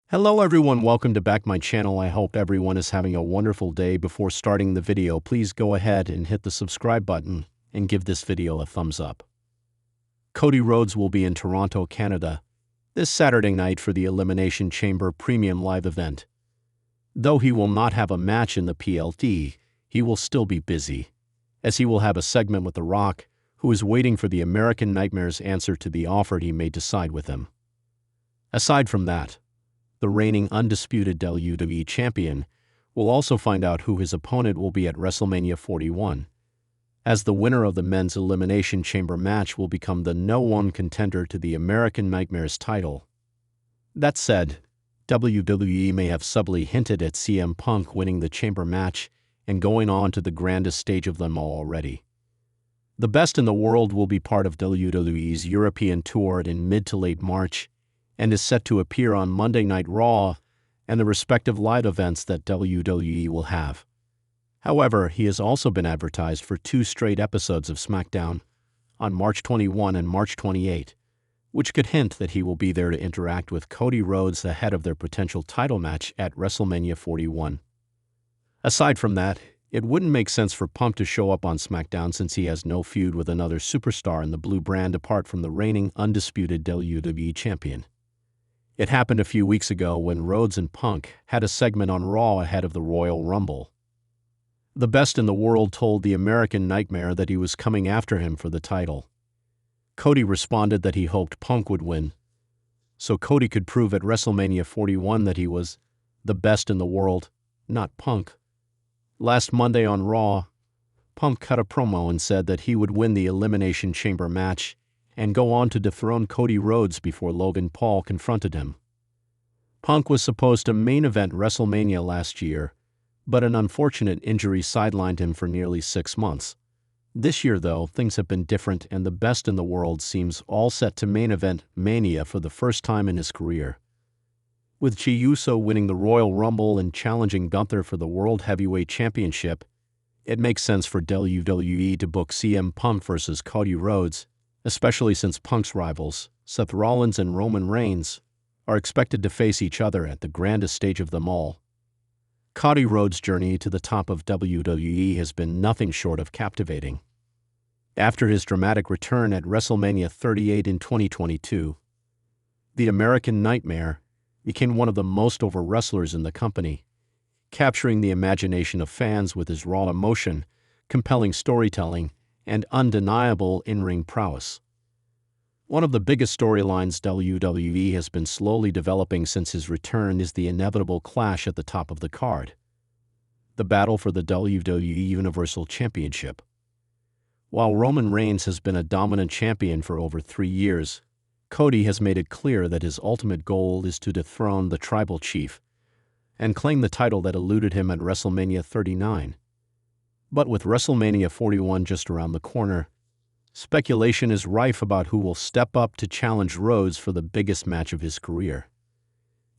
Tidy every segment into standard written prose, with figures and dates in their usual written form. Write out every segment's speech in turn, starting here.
Hello everyone, welcome to back my channel. I hope everyone is having a wonderful day. Before starting the video, please go ahead and hit the subscribe button and give this video a thumbs up. Cody Rhodes will be in Toronto, Canada this Saturday night for the Elimination Chamber Premium Live event. Though he will not have a match in the PLT, he will still be busy, as he will have a segment with The Rock, who is waiting for the American Nightmare's answer to be offered. He may decide with him. Aside from that, the reigning undisputed WWE champion will also find out who his opponent will be at WrestleMania 41, as the winner of the men's Elimination Chamber match will become the #1 contender to the American Nightmare's title. That said, WWE may have subtly hinted at CM Punk winning the Chamber match and going on to the grandest stage of them all already. The Best in the World will be part of WWE's European tour in mid to late March, and is set to appear on Monday Night Raw and the respective live events that WWE will have. However, he has also been advertised for 2 straight episodes of SmackDown on March 21 and March 28, which could hint that he will be there to interact with Cody Rhodes ahead of their potential title match at WrestleMania 41. Aside from that, it wouldn't make sense for Punk to show up on SmackDown since he has no feud with another superstar in the blue brand apart from the reigning undisputed WWE champion. It happened a few weeks ago when Rhodes and Punk had a segment on Raw ahead of the Royal Rumble. The Best in the World told the American Nightmare that he was coming after him for the title. Cody responded that he hoped Punk would win, so Cody could prove at WrestleMania 41 that he was the best in the world, not Punk. Last Monday on Raw, Punk cut a promo and said that he would win the Elimination Chamber match and go on to dethrone Cody Rhodes before Logan Paul confronted him. Punk was supposed to main event WrestleMania last year, but an unfortunate injury sidelined him for nearly 6 months. This year, though, things have been different, and the Best in the World seems all set to main event Mania for the first time in his career. With Jey Uso winning the Royal Rumble and challenging Gunther for the World Heavyweight Championship, it makes sense for WWE to book CM Punk versus Cody Rhodes, especially since Punk's rivals, Seth Rollins and Roman Reigns, are expected to face each other at the grandest stage of them all. Cody Rhodes' journey to the top of WWE has been nothing short of captivating. After his dramatic return at WrestleMania 38 in 2022, the American Nightmare became one of the most over wrestlers in the company, capturing the imagination of fans with his raw emotion, compelling storytelling, and undeniable in-ring prowess. One of the biggest storylines WWE has been slowly developing since his return is the inevitable clash at the top of the card: the battle for the WWE Universal Championship. While Roman Reigns has been a dominant champion for over 3 years, Cody has made it clear that his ultimate goal is to dethrone the Tribal Chief and claim the title that eluded him at WrestleMania 39. But with WrestleMania 41 just around the corner, speculation is rife about who will step up to challenge Rhodes for the biggest match of his career.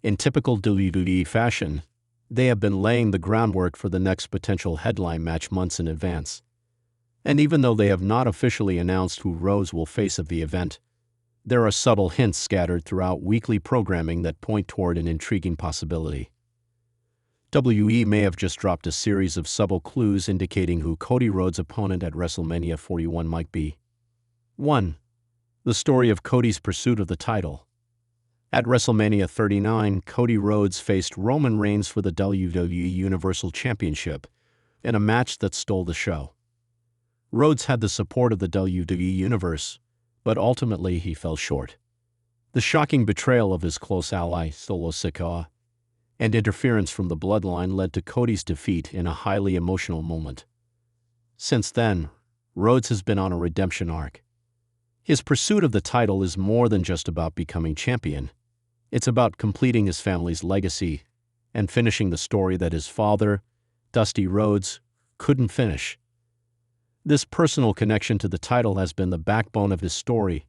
In typical WWE fashion, they have been laying the groundwork for the next potential headline match months in advance. And even though they have not officially announced who Rhodes will face at the event, there are subtle hints scattered throughout weekly programming that point toward an intriguing possibility. WWE may have just dropped a series of subtle clues indicating who Cody Rhodes' opponent at WrestleMania 41 might be. 1. The story of Cody's pursuit of the title. At WrestleMania 39, Cody Rhodes faced Roman Reigns for the WWE Universal Championship in a match that stole the show. Rhodes had the support of the WWE Universe, but ultimately he fell short. The shocking betrayal of his close ally, Solo Sikoa, and interference from the Bloodline led to Cody's defeat in a highly emotional moment. Since then, Rhodes has been on a redemption arc. His pursuit of the title is more than just about becoming champion. It's about completing his family's legacy and finishing the story that his father, Dusty Rhodes, couldn't finish. This personal connection to the title has been the backbone of his story,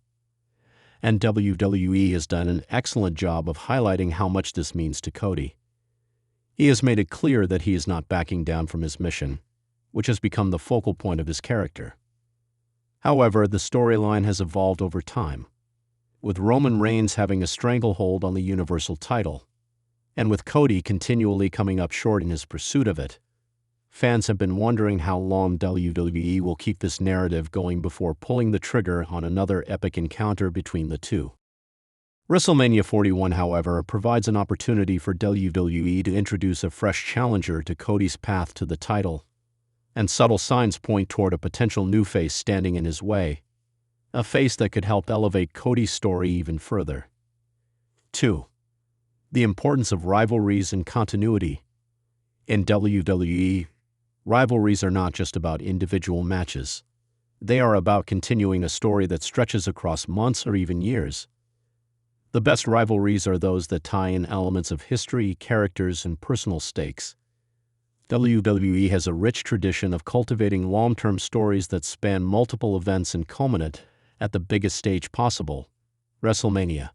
and WWE has done an excellent job of highlighting how much this means to Cody. He has made it clear that he is not backing down from his mission, which has become the focal point of his character. However, the storyline has evolved over time, with Roman Reigns having a stranglehold on the Universal title. And with Cody continually coming up short in his pursuit of it, fans have been wondering how long WWE will keep this narrative going before pulling the trigger on another epic encounter between the two. WrestleMania 41, however, provides an opportunity for WWE to introduce a fresh challenger to Cody's path to the title, and subtle signs point toward a potential new face standing in his way, a face that could help elevate Cody's story even further. 2. The importance of rivalries and continuity. In WWE, rivalries are not just about individual matches. They are about continuing a story that stretches across months or even years. The best rivalries are those that tie in elements of history, characters, and personal stakes. WWE has a rich tradition of cultivating long-term stories that span multiple events and culminate at the biggest stage possible, WrestleMania.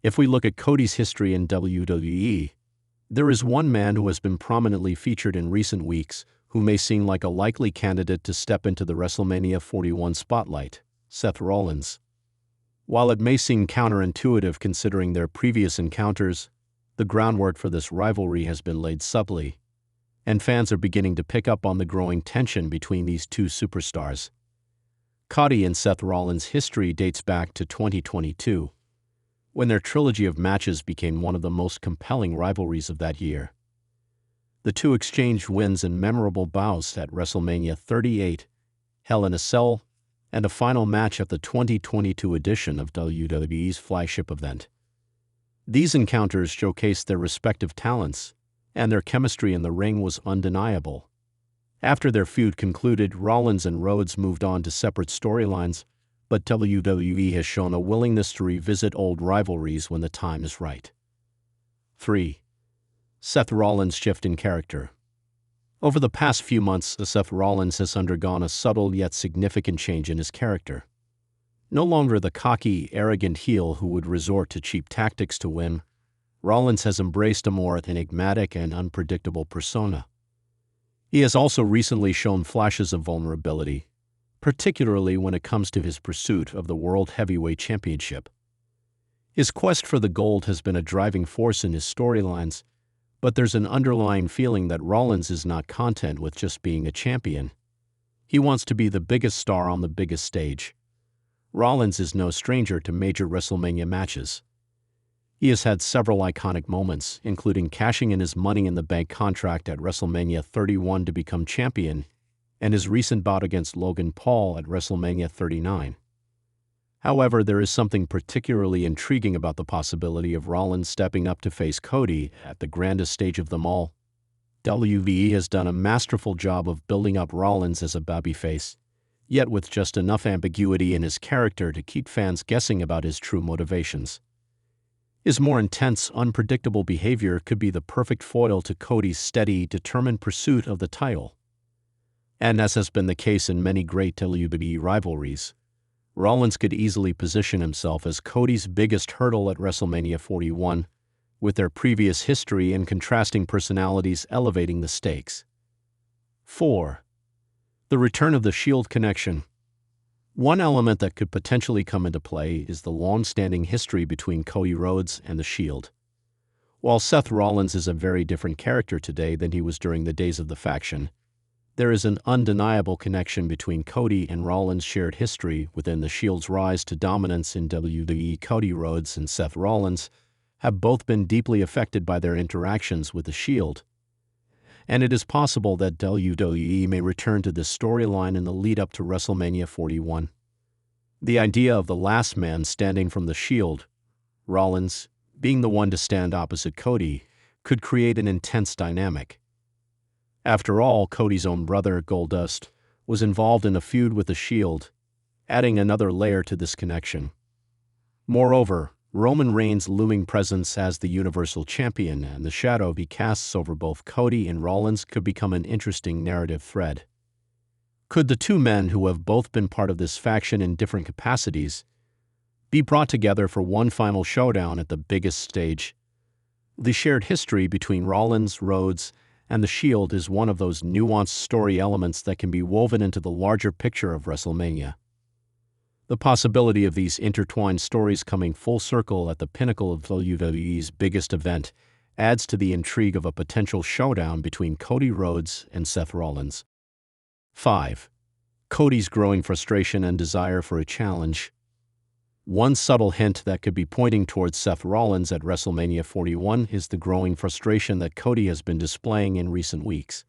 If we look at Cody's history in WWE, there is one man who has been prominently featured in recent weeks who may seem like a likely candidate to step into the WrestleMania 41 spotlight: Seth Rollins. While it may seem counterintuitive considering their previous encounters, the groundwork for this rivalry has been laid subtly, and fans are beginning to pick up on the growing tension between these two superstars. Cody and Seth Rollins' history dates back to 2022, when their trilogy of matches became one of the most compelling rivalries of that year. The two exchanged wins and memorable bouts at WrestleMania 38, Hell in a Cell, and a final match at the 2022 edition of WWE's flagship event. These encounters showcased their respective talents, and their chemistry in the ring was undeniable. After their feud concluded, Rollins and Rhodes moved on to separate storylines, but WWE has shown a willingness to revisit old rivalries when the time is right. 3. Seth Rollins' shift in character. Over the past few months, Seth Rollins has undergone a subtle yet significant change in his character. No longer the cocky, arrogant heel who would resort to cheap tactics to win, Rollins has embraced a more enigmatic and unpredictable persona. He has also recently shown flashes of vulnerability, particularly when it comes to his pursuit of the World Heavyweight Championship. His quest for the gold has been a driving force in his storylines, but there's an underlying feeling that Rollins is not content with just being a champion. He wants to be the biggest star on the biggest stage. Rollins is no stranger to major WrestleMania matches. He has had several iconic moments, including cashing in his Money in the Bank contract at WrestleMania 31 to become champion, and his recent bout against Logan Paul at WrestleMania 39. However, there is something particularly intriguing about the possibility of Rollins stepping up to face Cody at the grandest stage of them all. WWE has done a masterful job of building up Rollins as a babyface, yet with just enough ambiguity in his character to keep fans guessing about his true motivations. His more intense, unpredictable behavior could be the perfect foil to Cody's steady, determined pursuit of the title. And as has been the case in many great WWE rivalries, Rollins could easily position himself as Cody's biggest hurdle at WrestleMania 41, with their previous history and contrasting personalities elevating the stakes. 4. The return of the Shield connection. One element that could potentially come into play is the long-standing history between Cody Rhodes and the Shield. While Seth Rollins is a very different character today than he was during the days of the faction, there is an undeniable connection between Cody and Rollins' shared history within the Shield's rise to dominance in WWE. Cody Rhodes and Seth Rollins have both been deeply affected by their interactions with the Shield, and it is possible that WWE may return to this storyline in the lead-up to WrestleMania 41. The idea of the last man standing from the Shield, Rollins, being the one to stand opposite Cody, could create an intense dynamic. After all, Cody's own brother, Goldust, was involved in a feud with the Shield, adding another layer to this connection. Moreover, Roman Reigns' looming presence as the Universal Champion and the shadow he casts over both Cody and Rollins could become an interesting narrative thread. Could the two men who have both been part of this faction in different capacities be brought together for one final showdown at the biggest stage? The shared history between Rollins, Rhodes, and the Shield is one of those nuanced story elements that can be woven into the larger picture of WrestleMania. The possibility of these intertwined stories coming full circle at the pinnacle of WWE's biggest event adds to the intrigue of a potential showdown between Cody Rhodes and Seth Rollins. 5. Cody's growing frustration and desire for a challenge. One subtle hint that could be pointing towards Seth Rollins at WrestleMania 41 is the growing frustration that Cody has been displaying in recent weeks.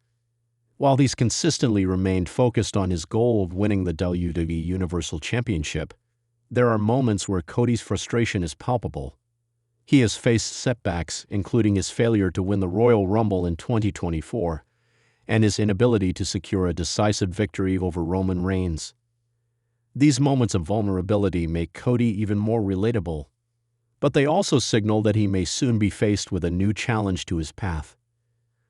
While he's consistently remained focused on his goal of winning the WWE Universal Championship, there are moments where Cody's frustration is palpable. He has faced setbacks, including his failure to win the Royal Rumble in 2024, and his inability to secure a decisive victory over Roman Reigns. These moments of vulnerability make Cody even more relatable, but they also signal that he may soon be faced with a new challenge to his path.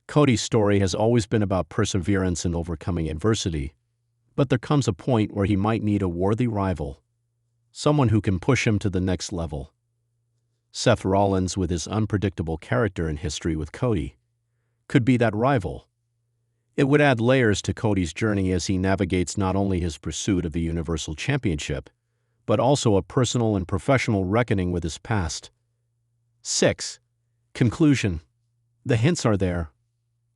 Cody's story has always been about perseverance and overcoming adversity, but there comes a point where he might need a worthy rival, someone who can push him to the next level. Seth Rollins, with his unpredictable character and history with Cody, could be that rival. It would add layers to Cody's journey as he navigates not only his pursuit of the Universal Championship, but also a personal and professional reckoning with his past. 6. Conclusion. The hints are there.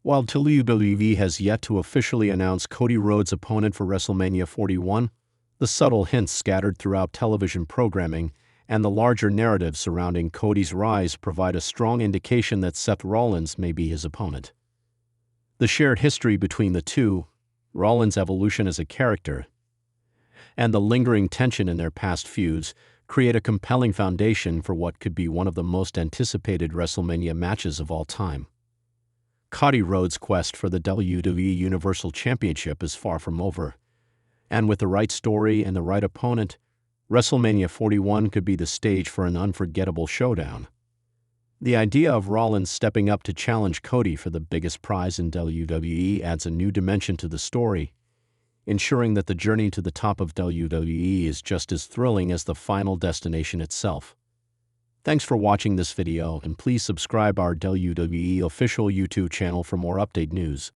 While WWE has yet to officially announce Cody Rhodes' opponent for WrestleMania 41, the subtle hints scattered throughout television programming and the larger narrative surrounding Cody's rise provide a strong indication that Seth Rollins may be his opponent. The shared history between the two, Rollins' evolution as a character, and the lingering tension in their past feuds create a compelling foundation for what could be one of the most anticipated WrestleMania matches of all time. Cody Rhodes' quest for the WWE Universal Championship is far from over, and with the right story and the right opponent, WrestleMania 41 could be the stage for an unforgettable showdown. The idea of Rollins stepping up to challenge Cody for the biggest prize in WWE adds a new dimension to the story, ensuring that the journey to the top of WWE is just as thrilling as the final destination itself. Thanks for watching this video, and please subscribe our WWE official YouTube channel for more update news.